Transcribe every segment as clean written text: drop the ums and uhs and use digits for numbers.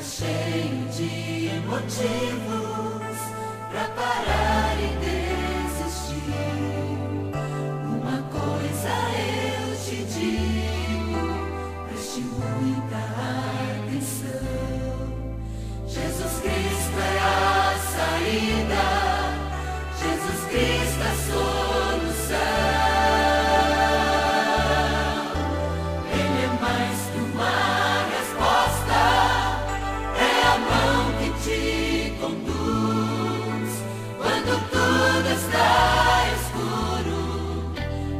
cheio de motivos pra parar e desistir. Uma coisa eu te digo, preste muita atenção. Jesus Cristo é a saída, Jesus Cristo é a solução. Ele é mais que uma resposta, é a mão que te conduz. Quando tudo está escuro,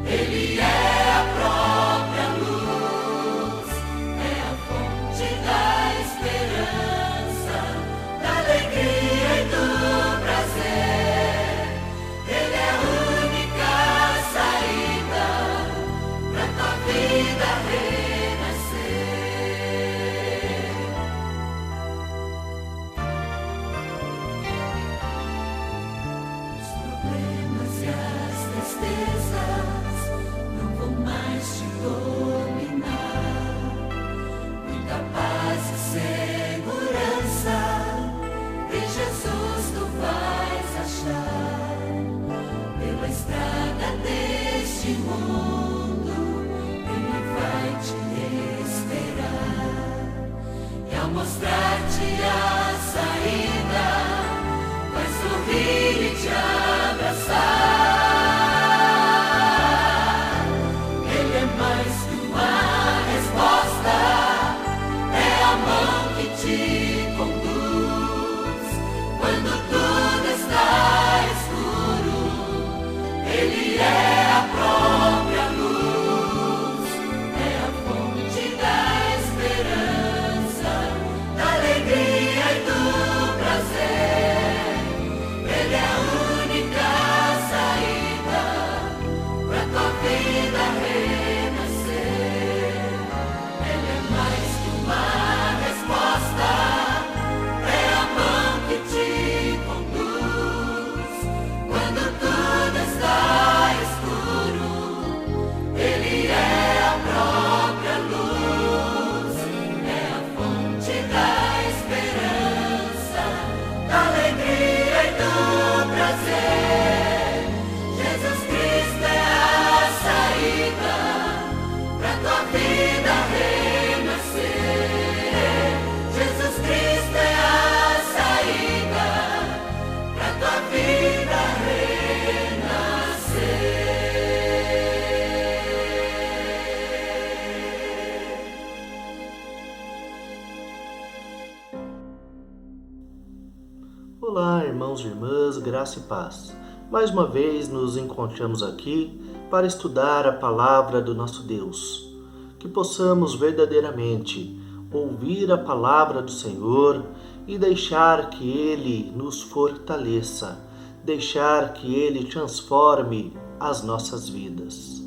Ele é a própria luz, é a fonte da esperança, da alegria e do prazer. Ele é a única saída pra tua vida renascer. Os problemas e as tristezas não vão mais te dominar. Muita paz e segurança em Jesus tu vais achar. Pela estrada deste mundo Ele vai te esperar. E ao mostrar-te a saída, vai sorrir e te abraçar. Ele é mais que uma resposta, é a mão que te conduz. Quando tudo está escuro, Ele é a própria luz, é a fonte da esperança, da alegria e do prazer. Ele é a única saída pra tua vida renascer. Ele é mais que uma resposta, é a mão que te conduz. Quando tudo está escuro, Ele é a própria luz, é a fonte da esperança, da alegria e do prazer. Jesus Cristo é a saída pra tua vida renascer. Jesus Cristo é a saída pra tua vida renascer. Olá, irmãos e irmãs, graça e paz. Mais uma vez nos encontramos aqui para estudar a palavra do nosso Deus. Que possamos verdadeiramente ouvir a palavra do Senhor e deixar que Ele nos fortaleça, deixar que Ele transforme as nossas vidas.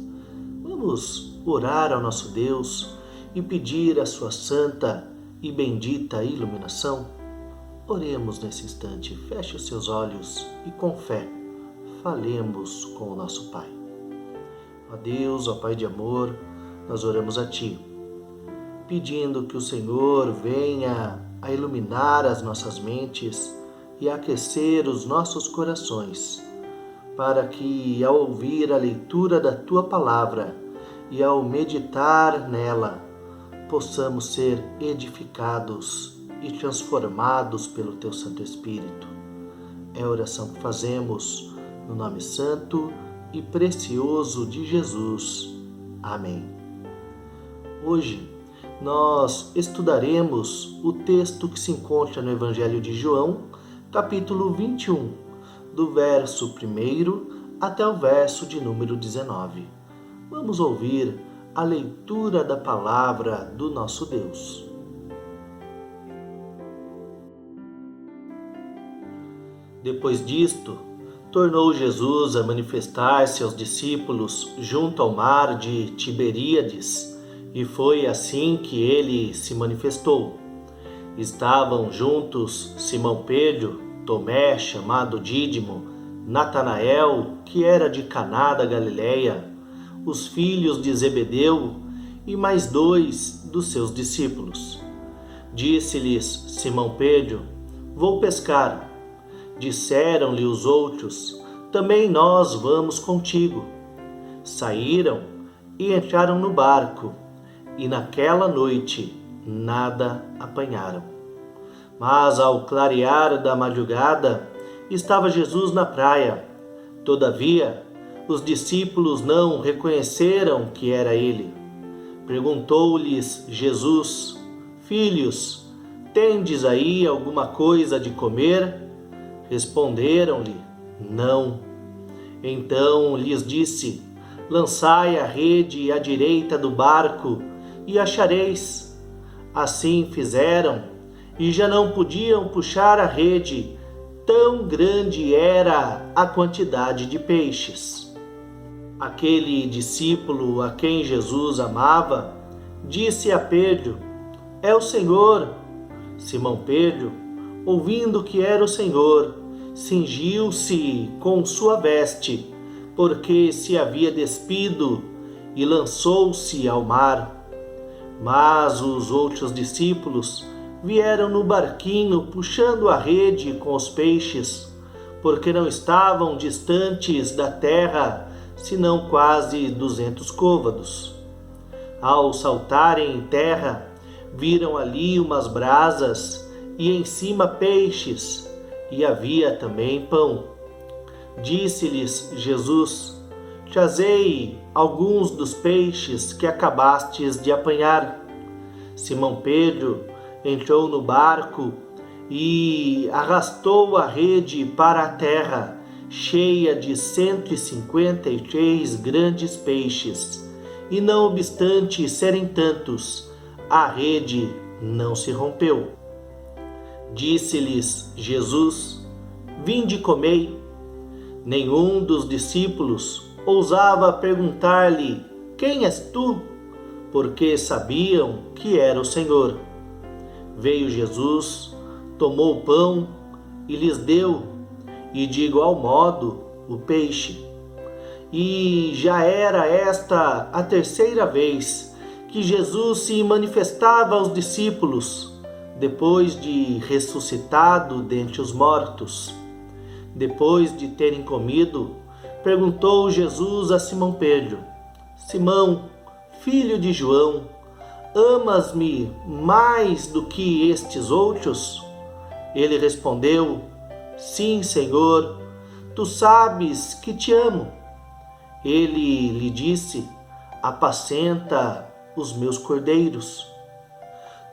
Vamos orar ao nosso Deus e pedir a sua santa e bendita iluminação? Oremos nesse instante, feche os seus olhos e com fé, falemos com o nosso Pai. Ó Deus, ó Pai de amor, nós oramos a Ti, pedindo que o Senhor venha a iluminar as nossas mentes e aquecer os nossos corações, para que ao ouvir a leitura da Tua Palavra e ao meditar nela, possamos ser edificados e transformados pelo Teu Santo Espírito. É a oração que fazemos no nome santo e precioso de Jesus. Amém. Hoje nós estudaremos o texto que se encontra no Evangelho de João, capítulo 21, do verso 1 até o verso de número 19. Vamos ouvir a leitura da palavra do nosso Deus. Depois disto, tornou Jesus a manifestar-se aos discípulos junto ao mar de Tiberíades, e foi assim que ele se manifestou. Estavam juntos Simão Pedro, Tomé, chamado Dídimo, Natanael, que era de Caná da Galileia, os filhos de Zebedeu e mais 2 dos seus discípulos. Disse-lhes Simão Pedro: Vou pescar. Disseram-lhe os outros: Também nós vamos contigo. Saíram e entraram no barco, e naquela noite nada apanharam. Mas ao clarear da madrugada, estava Jesus na praia. Todavia, os discípulos não reconheceram que era ele. Perguntou-lhes Jesus: Filhos, tendes aí alguma coisa de comer? Responderam-lhe: Não. Então lhes disse: Lançai a rede à direita do barco e achareis. Assim fizeram, e já não podiam puxar a rede, tão grande era a quantidade de peixes. Aquele discípulo a quem Jesus amava disse a Pedro: É o Senhor. Simão Pedro, ouvindo que era o Senhor, cingiu-se com sua veste, porque se havia despido, e lançou-se ao mar. Mas os outros discípulos vieram no barquinho puxando a rede com os peixes, porque não estavam distantes da terra, senão quase 200 côvados. Ao saltarem em terra, viram ali umas brasas e em cima peixes, e havia também pão. Disse-lhes Jesus: Trazei alguns dos peixes que acabastes de apanhar. Simão Pedro entrou no barco e arrastou a rede para a terra, cheia de 153 grandes peixes, e não obstante serem tantos, a rede não se rompeu. Disse-lhes Jesus: Vinde e comei. Nenhum dos discípulos ousava perguntar-lhe: Quem és tu? Porque sabiam que era o Senhor. Veio Jesus, tomou o pão e lhes deu, e de igual modo o peixe. E já era esta a terceira vez que Jesus se manifestava aos discípulos, depois de ressuscitado dentre os mortos. Depois de terem comido, perguntou Jesus a Simão Pedro: Simão, filho de João, amas-me mais do que estes outros? Ele respondeu: Sim, Senhor, tu sabes que te amo. Ele lhe disse: Apacenta os meus cordeiros.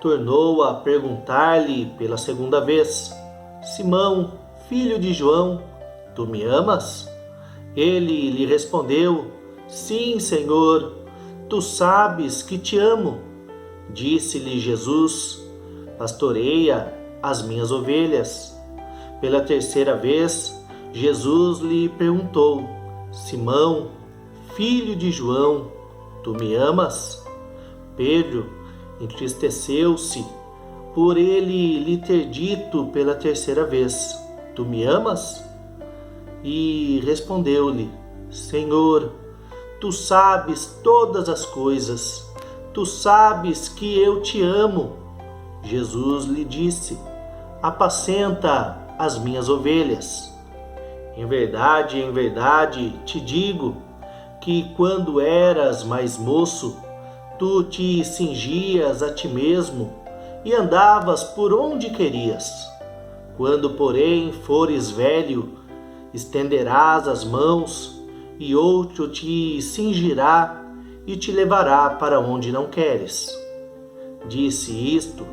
Tornou a perguntar-lhe pela segunda vez: Simão, filho de João, tu me amas? Ele lhe respondeu: Sim, Senhor, tu sabes que te amo. Disse-lhe Jesus: Pastoreia as minhas ovelhas. Pela terceira vez, Jesus lhe perguntou: Simão, filho de João, tu me amas? Pedro entristeceu-se por ele lhe ter dito pela terceira vez: Tu me amas? E respondeu-lhe: Senhor, tu sabes todas as coisas, tu sabes que eu te amo. Jesus lhe disse: Apacenta as minhas ovelhas. Em verdade, te digo que quando eras mais moço, tu te cingias a ti mesmo e andavas por onde querias. Quando, porém, fores velho, estenderás as mãos e outro te cingirá e te levará para onde não queres. Disse isto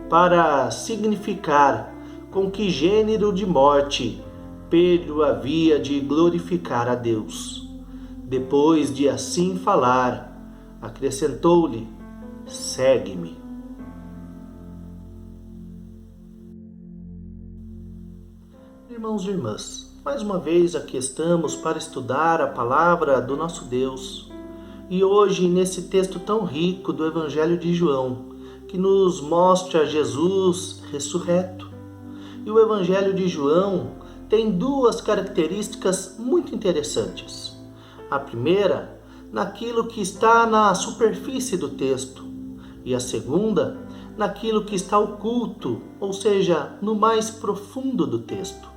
para significar com que gênero de morte Pedro havia de glorificar a Deus. Depois de assim falar, acrescentou-lhe: Segue-me. Irmãos e irmãs, mais uma vez aqui estamos para estudar a palavra do nosso Deus. E hoje, nesse texto tão rico do Evangelho de João, que nos mostra Jesus ressurreto. E o Evangelho de João tem duas características muito interessantes. A primeira, naquilo que está na superfície do texto, e a segunda, naquilo que está oculto, ou seja, no mais profundo do texto.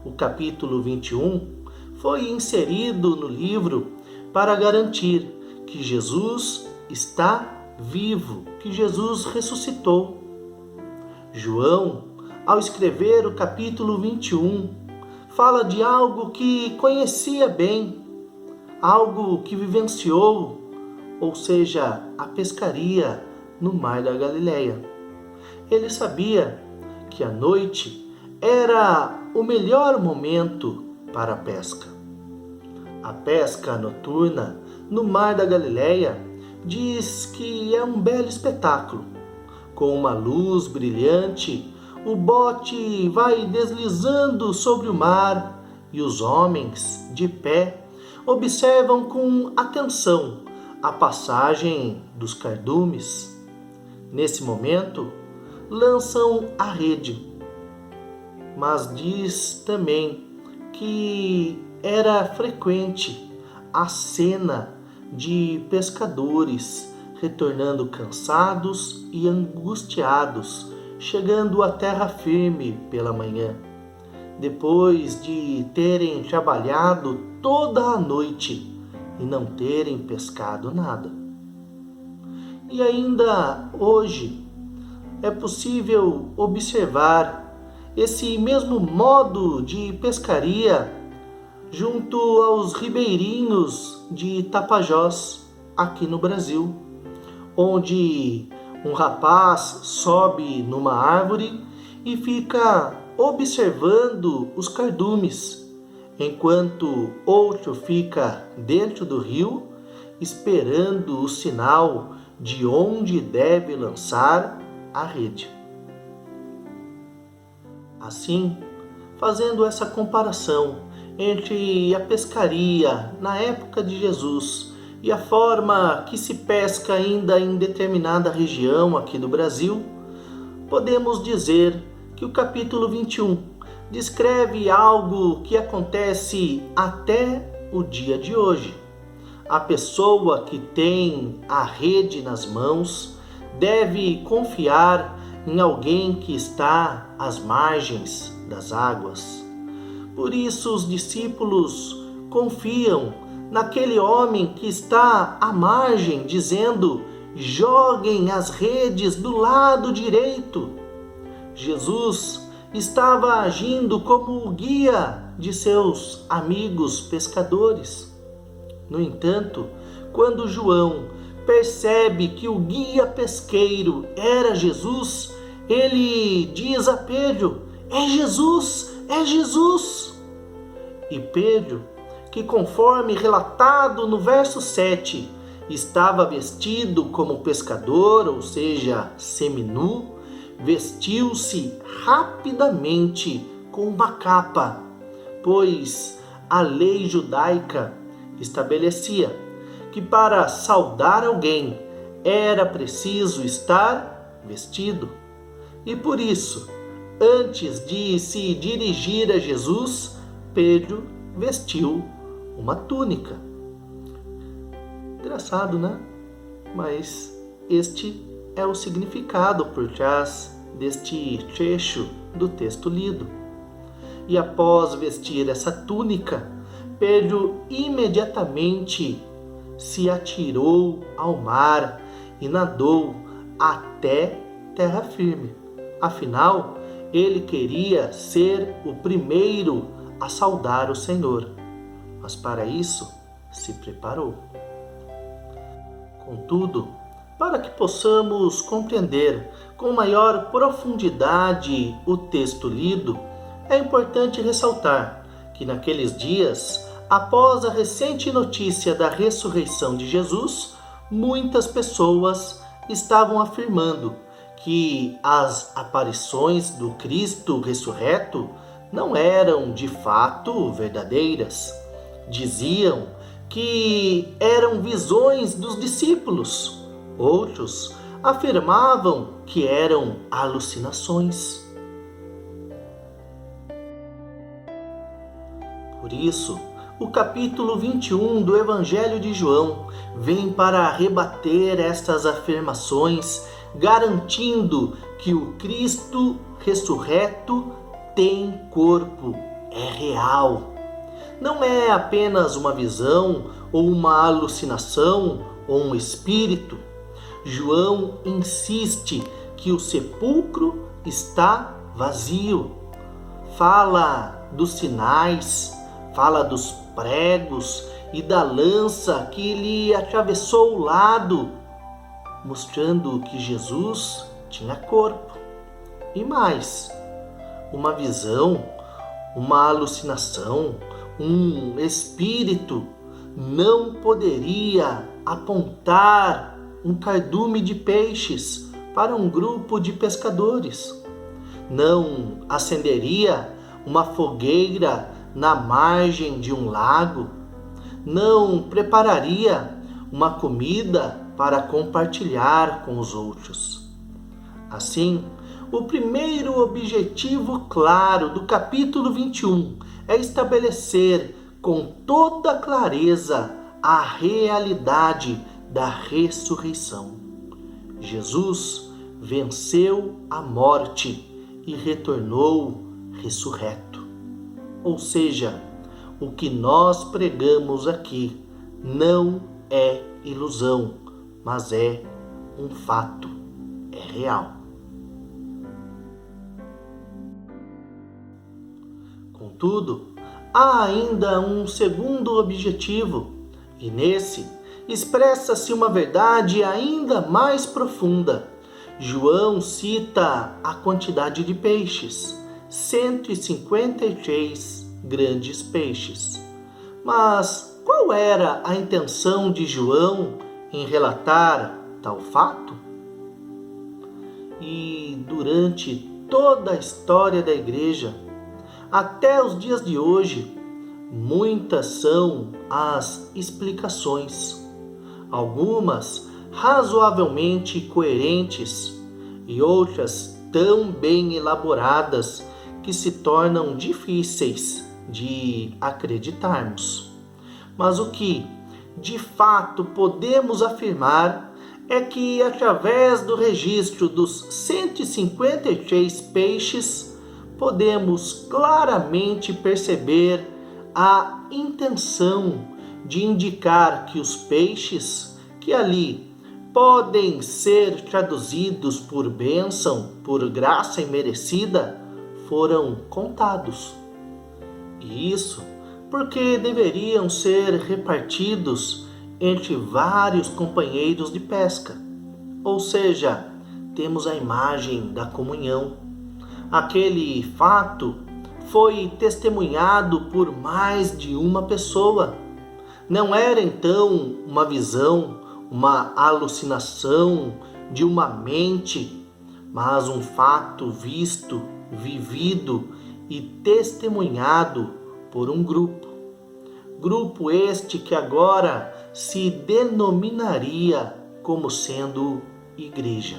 O capítulo 21 foi inserido no livro para garantir que Jesus está vivo, que Jesus ressuscitou. João, ao escrever o capítulo 21, fala de algo que conhecia bem, algo que vivenciou, ou seja, a pescaria no mar da Galileia. Ele sabia que a noite era o melhor momento para a pesca. A pesca noturna no mar da Galileia diz que é um belo espetáculo. Com uma luz brilhante, o bote vai deslizando sobre o mar e os homens, de pé, observam com atenção a passagem dos cardumes. Nesse momento, lançam a rede, mas diz também que era frequente a cena de pescadores retornando cansados e angustiados, chegando à terra firme pela manhã, depois de terem trabalhado toda a noite e não terem pescado nada. E ainda hoje é possível observar esse mesmo modo de pescaria junto aos ribeirinhos de Tapajós, aqui no Brasil, onde um rapaz sobe numa árvore e fica observando os cardumes, enquanto outro fica dentro do rio esperando o sinal de onde deve lançar a rede. Assim, fazendo essa comparação entre a pescaria na época de Jesus e a forma que se pesca ainda em determinada região aqui do Brasil, podemos dizer que o capítulo 21 descreve algo que acontece até o dia de hoje. A pessoa que tem a rede nas mãos deve confiar em alguém que está às margens das águas. Por isso os discípulos confiam naquele homem que está à margem, dizendo: joguem as redes do lado direito. Jesus estava agindo como o guia de seus amigos pescadores. No entanto, quando João percebe que o guia pesqueiro era Jesus, ele diz a Pedro: é Jesus, é Jesus! E Pedro, que conforme relatado no verso 7, estava vestido como pescador, ou seja, seminu, vestiu-se rapidamente com uma capa, pois a lei judaica estabelecia que para saudar alguém era preciso estar vestido. E por isso, antes de se dirigir a Jesus, Pedro vestiu uma túnica. Engraçado, né? Mas este é o significado por trás deste trecho do texto lido. E após vestir essa túnica, Pedro imediatamente se atirou ao mar e nadou até terra firme. Afinal, ele queria ser o primeiro a saudar o Senhor, mas para isso se preparou. Contudo, para que possamos compreender com maior profundidade o texto lido, é importante ressaltar que naqueles dias, após a recente notícia da ressurreição de Jesus, muitas pessoas estavam afirmando que as aparições do Cristo ressurreto não eram de fato verdadeiras. Diziam que eram visões dos discípulos. Outros afirmavam que eram alucinações. Por isso, o capítulo 21 do Evangelho de João vem para rebater estas afirmações garantindo que o Cristo ressurreto tem corpo, é real. Não é apenas uma visão ou uma alucinação ou um espírito. João insiste que o sepulcro está vazio. Fala dos sinais, fala dos pregos e da lança que lhe atravessou o lado, mostrando que Jesus tinha corpo. E mais, uma visão, uma alucinação, um espírito não poderia apontar um cardume de peixes para um grupo de pescadores. Não acenderia uma fogueira na margem de um lago. Não prepararia uma comida para compartilhar com os outros. Assim, o primeiro objetivo claro do capítulo 21 é estabelecer com toda clareza a realidade da ressurreição. Jesus venceu a morte e retornou ressurreto. Ou seja, o que nós pregamos aqui não é ilusão, mas é um fato, é real. Contudo, há ainda um segundo objetivo, e nesse expressa-se uma verdade ainda mais profunda. João cita a quantidade de peixes, 153 grandes peixes. Mas qual era a intenção de João em relatar tal fato? E durante toda a história da igreja, até os dias de hoje, muitas são as explicações, algumas razoavelmente coerentes e outras tão bem elaboradas que se tornam difíceis de acreditarmos. Mas o que, de fato, podemos afirmar é que, através do registro dos 153 peixes, podemos claramente perceber a intenção de indicar que os peixes que ali podem ser traduzidos por bênção, por graça imerecida, foram contados. E isso porque deveriam ser repartidos entre vários companheiros de pesca. Ou seja, temos a imagem da comunhão. Aquele fato foi testemunhado por mais de uma pessoa. Não era então uma visão, uma alucinação de uma mente, mas um fato visto, vivido e testemunhado por um grupo. Grupo este que agora se denominaria como sendo igreja.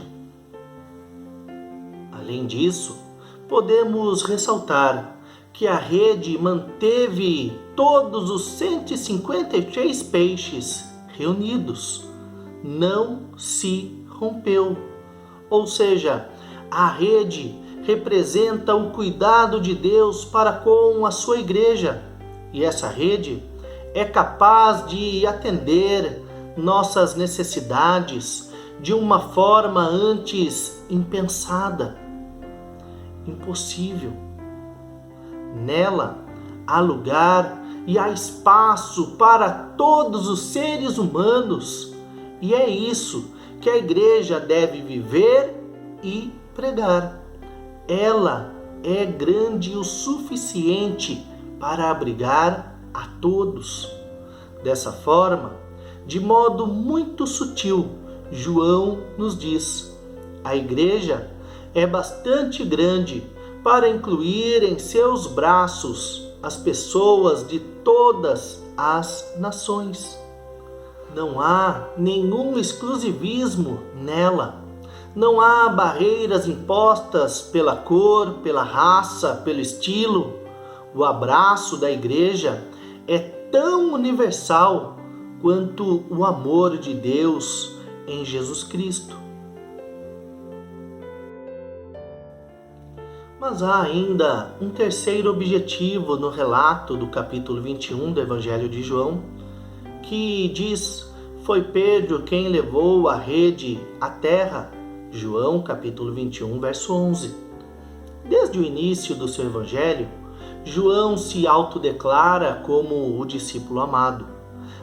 Além disso, podemos ressaltar que a rede manteve todos os 153 peixes reunidos, não se rompeu. Ou seja, a rede representa o cuidado de Deus para com a sua igreja, e essa rede é capaz de atender nossas necessidades de uma forma antes impensada, impossível. Nela há lugar e há espaço para todos os seres humanos, e é isso que a igreja deve viver e pregar. Ela é grande o suficiente para abrigar a todos. Dessa forma, de modo muito sutil, João nos diz: a igreja é bastante grande para incluir em seus braços as pessoas de todas as nações. Não há nenhum exclusivismo nela. Não há barreiras impostas pela cor, pela raça, pelo estilo. O abraço da igreja é tão universal quanto o amor de Deus em Jesus Cristo. Mas há ainda um terceiro objetivo no relato do capítulo 21 do Evangelho de João, que diz: foi Pedro quem levou a rede à terra. João capítulo 21, verso 11. Desde o início do seu Evangelho, João se autodeclara como o discípulo amado.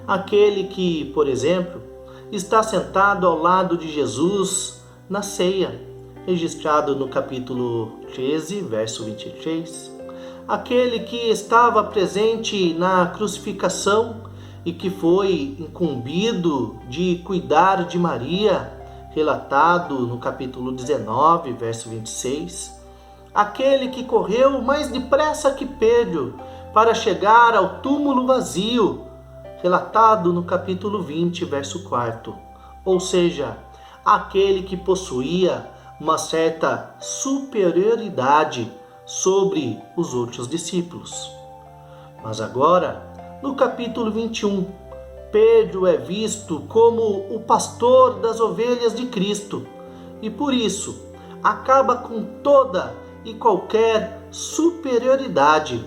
Aquele que, por exemplo, está sentado ao lado de Jesus na ceia, registrado no capítulo 13, verso 23. Aquele que estava presente na crucificação e que foi incumbido de cuidar de Maria, relatado no capítulo 19, verso 26. Aquele que correu mais depressa que Pedro para chegar ao túmulo vazio, relatado no capítulo 20, verso 4. Ou seja, aquele que possuía uma certa superioridade sobre os outros discípulos. Mas agora, no capítulo 21, Pedro é visto como o pastor das ovelhas de Cristo e por isso acaba com toda e qualquer superioridade,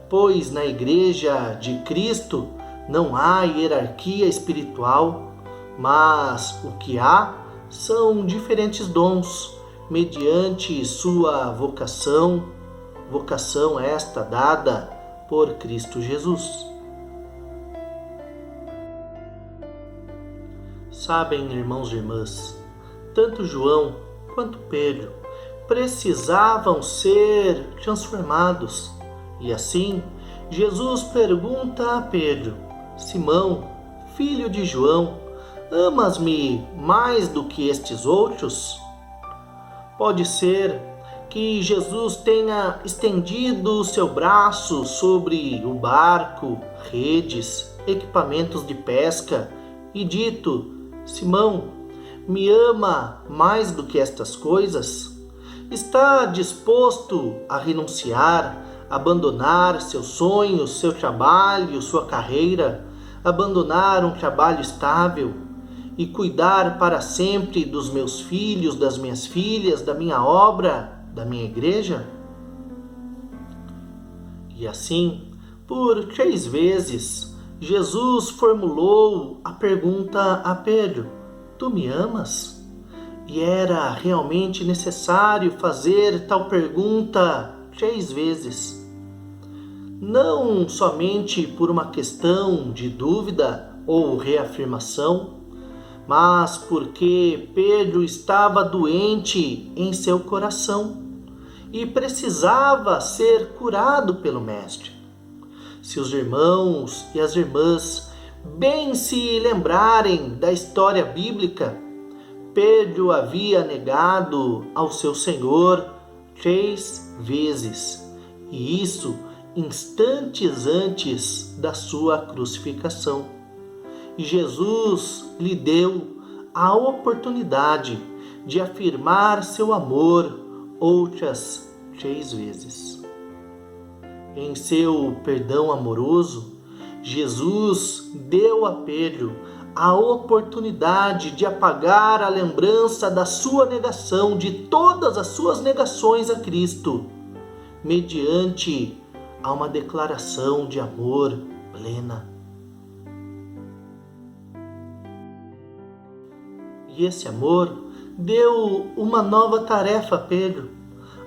pois na igreja de Cristo não há hierarquia espiritual, mas o que há são diferentes dons mediante sua vocação esta dada por Cristo Jesus. Sabem, irmãos e irmãs, tanto João quanto Pedro precisavam ser transformados. E assim, Jesus pergunta a Pedro: Simão, filho de João, amas-me mais do que estes outros? Pode ser que Jesus tenha estendido o seu braço sobre o barco, redes, equipamentos de pesca e dito: Simão, me ama mais do que estas coisas? Está disposto a renunciar, abandonar seus sonhos, seu trabalho, sua carreira, abandonar um trabalho estável e cuidar para sempre dos meus filhos, das minhas filhas, da minha obra, da minha igreja? E assim, por 3 vezes, Jesus formulou a pergunta a Pedro: tu me amas? E era realmente necessário fazer tal pergunta 3 vezes. Não somente por uma questão de dúvida ou reafirmação, mas porque Pedro estava doente em seu coração e precisava ser curado pelo Mestre. Se os irmãos e as irmãs bem se lembrarem da história bíblica, Pedro havia negado ao seu Senhor 3 vezes, e isso instantes antes da sua crucificação. E Jesus lhe deu a oportunidade de afirmar seu amor outras 3 vezes. Em seu perdão amoroso, Jesus deu a Pedro a oportunidade de apagar a lembrança da sua negação, de todas as suas negações a Cristo, mediante a uma declaração de amor plena. E esse amor deu uma nova tarefa a Pedro: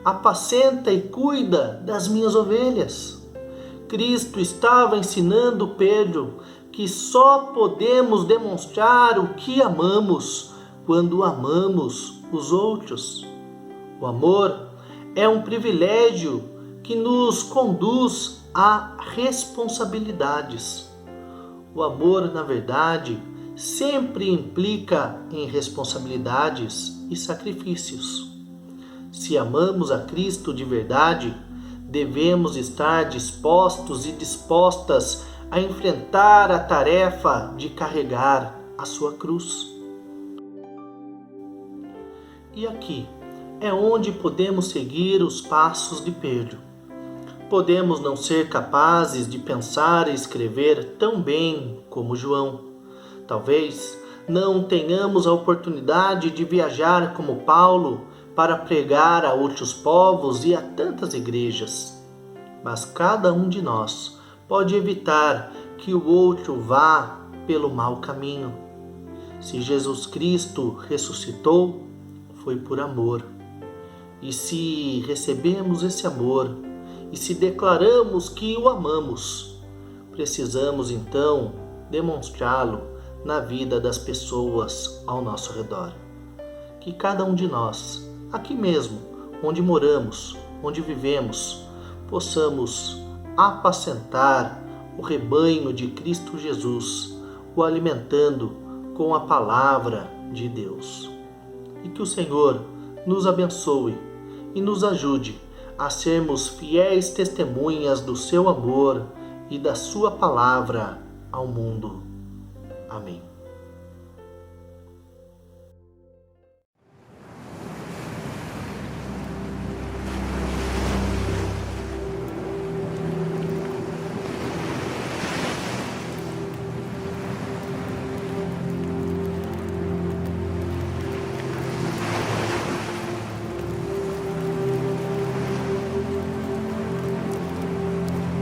apacenta e cuida das minhas ovelhas. Cristo estava ensinando Pedro que só podemos demonstrar o que amamos quando amamos os outros. O amor é um privilégio que nos conduz a responsabilidades. O amor, na verdade, sempre implica em responsabilidades e sacrifícios. Se amamos a Cristo de verdade, devemos estar dispostos e dispostas a enfrentar a tarefa de carregar a sua cruz. E aqui é onde podemos seguir os passos de Pedro. Podemos não ser capazes de pensar e escrever tão bem como João. Talvez não tenhamos a oportunidade de viajar como Paulo para pregar a outros povos e a tantas igrejas. Mas cada um de nós pode evitar que o outro vá pelo mau caminho. Se Jesus Cristo ressuscitou, foi por amor. E se recebemos esse amor e se declaramos que o amamos, precisamos então demonstrá-lo na vida das pessoas ao nosso redor. Que cada um de nós, aqui mesmo, onde moramos, onde vivemos, possamos apacentar o rebanho de Cristo Jesus, o alimentando com a palavra de Deus. E que o Senhor nos abençoe e nos ajude a sermos fiéis testemunhas do seu amor e da sua palavra ao mundo. Amém.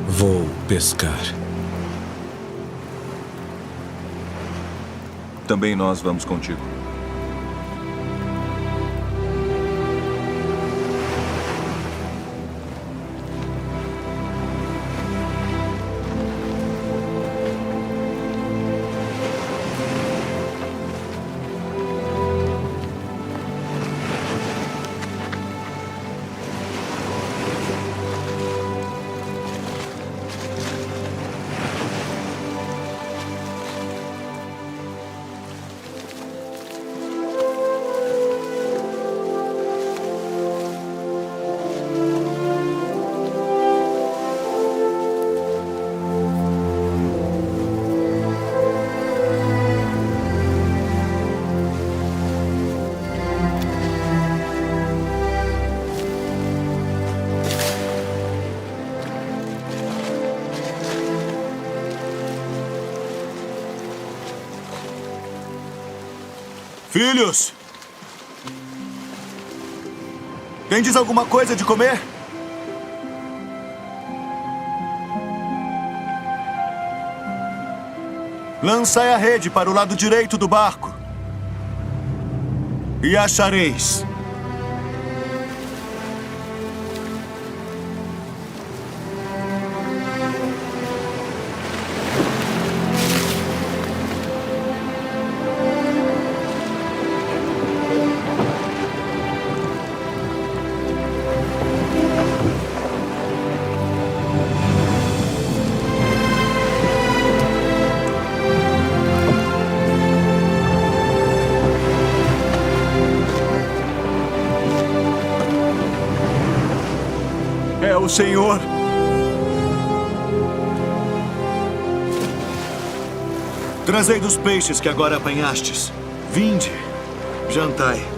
Vou pescar. Também nós vamos contigo. Filhos! Tendes alguma coisa de comer? Lançai a rede para o lado direito do barco e achareis. É o Senhor. Trazei dos peixes que agora apanhastes. Vinde, jantai.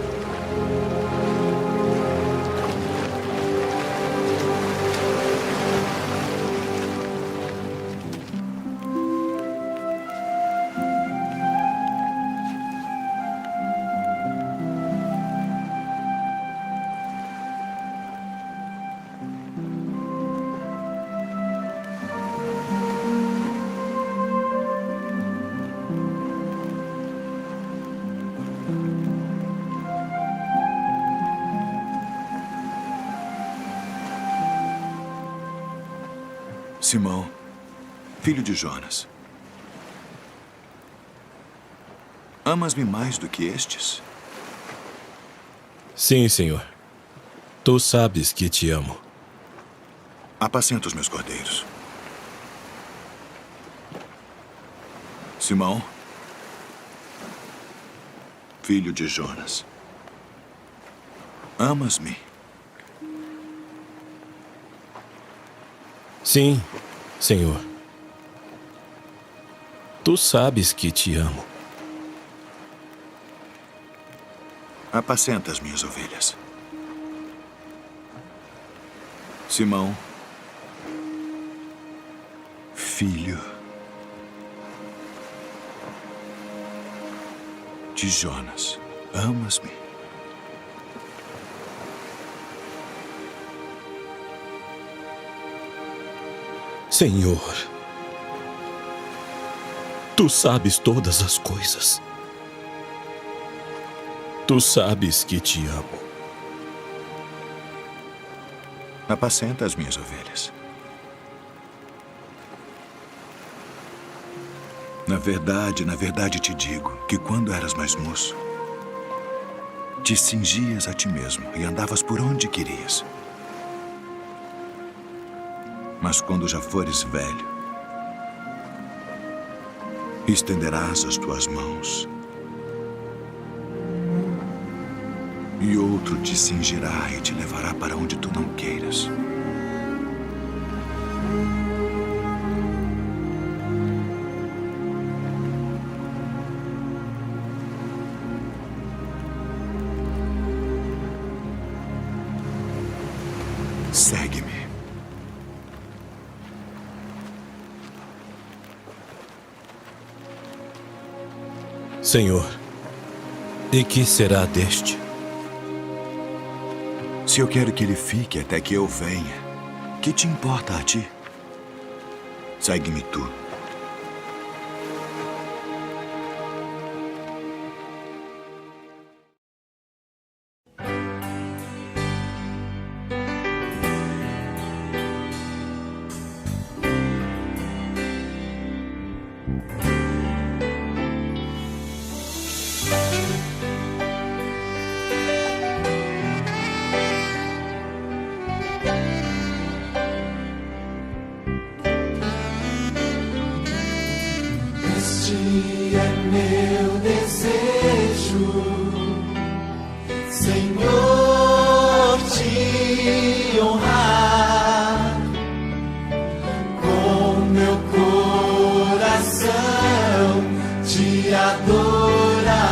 Simão, filho de Jonas, amas-me mais do que estes? Sim, Senhor. Tu sabes que te amo. Apacenta os meus cordeiros. Simão, filho de Jonas, amas-me? Sim, Senhor. Tu sabes que te amo. Apacenta as minhas ovelhas. Simão, filho de Jonas, amas-me? Senhor, tu sabes todas as coisas. Tu sabes que te amo. Apacenta as minhas ovelhas. Na verdade te digo que quando eras mais moço, te cingias a ti mesmo e andavas por onde querias. Mas quando já fores velho, estenderás as tuas mãos e outro te cingirá e te levará para onde tu não queiras. Segue-me. Senhor, e que será deste? Se eu quero que ele fique até que eu venha, que te importa a ti? Segue-me tu. Este é meu desejo, Senhor, te honrar com meu coração, te adorar.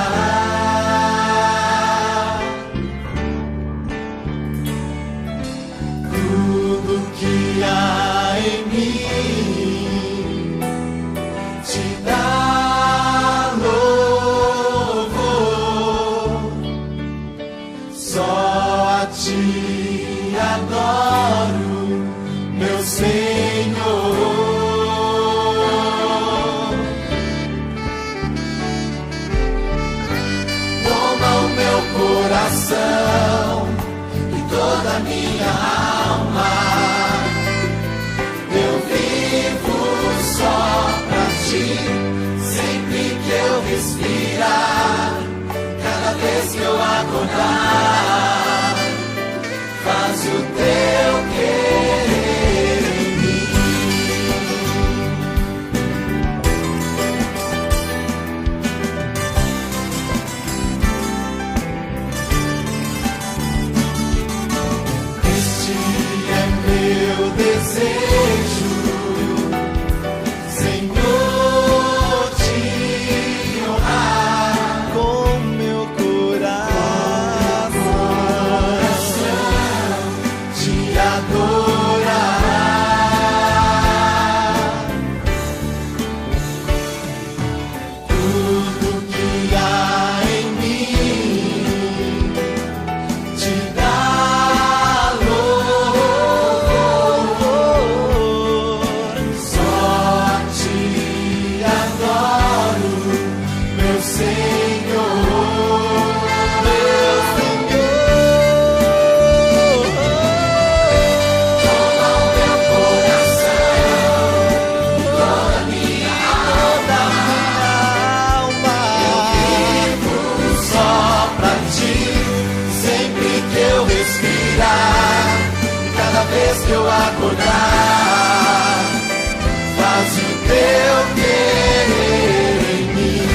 Tudo que há em mim te dá louvor, só a ti adoro, meu Senhor. Toma o meu coração e toda a minha alma, eu vivo só sempre que eu respirar, cada vez que eu acordar, faz o teu querer em mim. Este é meu desejo, que eu acordar, faz o teu querer em mim.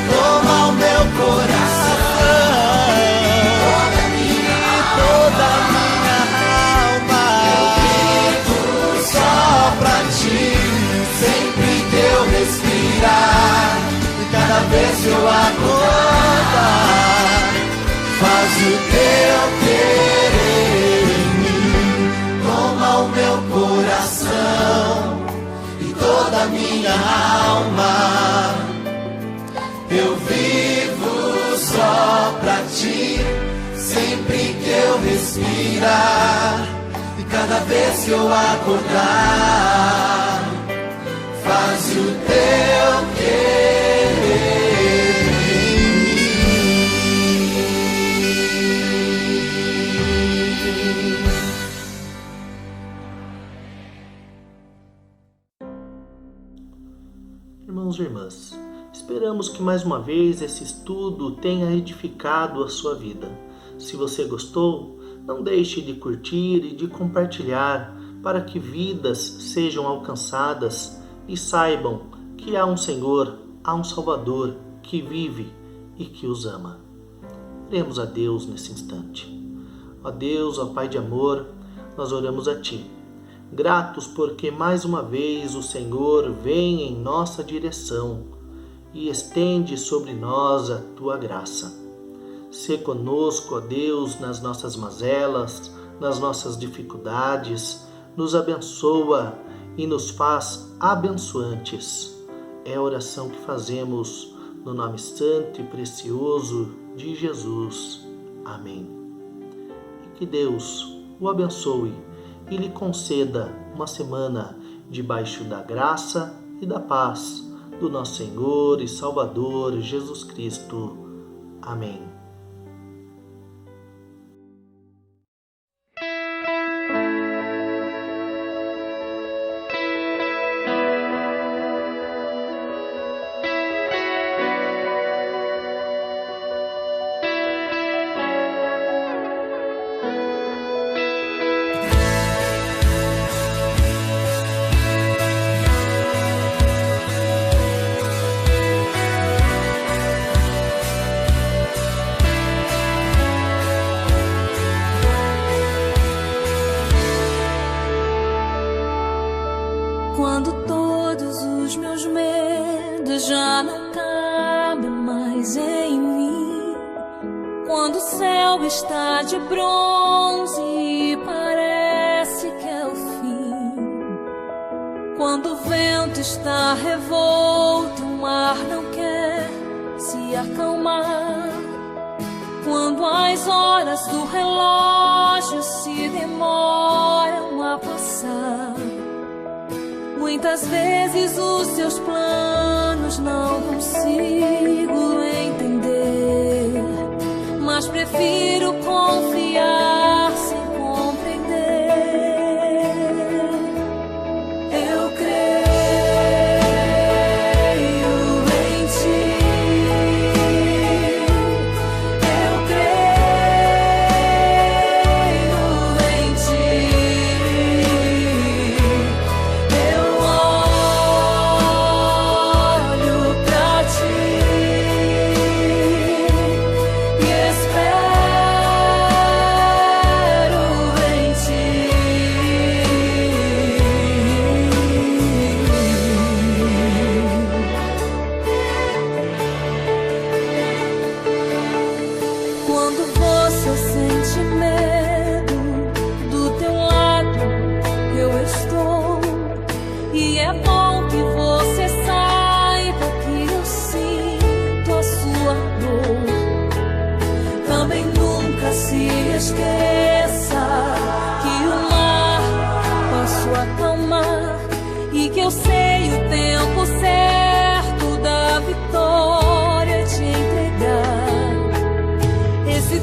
Toma o meu coração, toda a minha alma, eu vivo só pra ti, sempre que eu respirar, e cada vez que eu acordar, faz o teu querer em mim. Toma o meu coração e toda a minha alma, eu vivo só pra ti, sempre que eu respirar, e cada vez que eu acordar, Esperamos que mais uma vez esse estudo tenha edificado a sua vida. Se você gostou, não deixe de curtir e de compartilhar para que vidas sejam alcançadas e saibam que há um Senhor, há um Salvador que vive e que os ama. Oremos a Deus nesse instante. Ó Deus, ó Pai de amor, nós oramos a Ti, gratos porque mais uma vez o Senhor vem em nossa direção e estende sobre nós a Tua graça. Sê conosco, ó Deus, nas nossas mazelas, nas nossas dificuldades, nos abençoa e nos faz abençoantes. É a oração que fazemos no nome santo e precioso de Jesus. Amém. E que Deus o abençoe e lhe conceda uma semana debaixo da graça e da paz do nosso Senhor e Salvador Jesus Cristo. Amém. Quando todos os meus medos já não cabem mais em mim, quando o céu está de bronze e parece que é o fim, quando o vento está revolto, o mar não quer se acalmar, quando as horas do relógio se demoram a passar, muitas vezes os seus planos não consigo entender, mas prefiro confiar sem compreender. Eu creio em Ti, eu creio em Ti. Quando você sente medo, do teu lado eu estou. E é bom que você saiba que eu sinto a sua dor. Também nunca se esqueça que o mar posso acalmar e que eu sei o tempo certo da vitória te entregar. Esse